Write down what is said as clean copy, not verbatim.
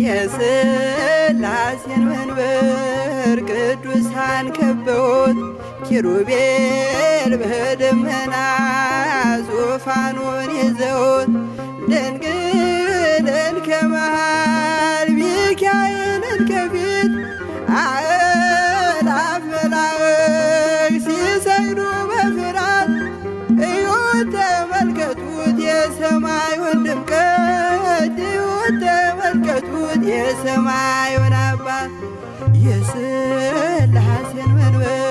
የሥላሴን መንበር ቅዱሳን ከበውት ኪሩቤል በደመና ዙፋኑን ይዘውት ድንግልን ከመሃል ሚካኤልን ከፊት አእላፍ መላእክት ሲሰግዱ በፍርሃት እዩት ተመልከቱት የሰማዩን ድምቀት እዩት ተመልከቱት የሰማዩን አባት የሥላሴን መንበር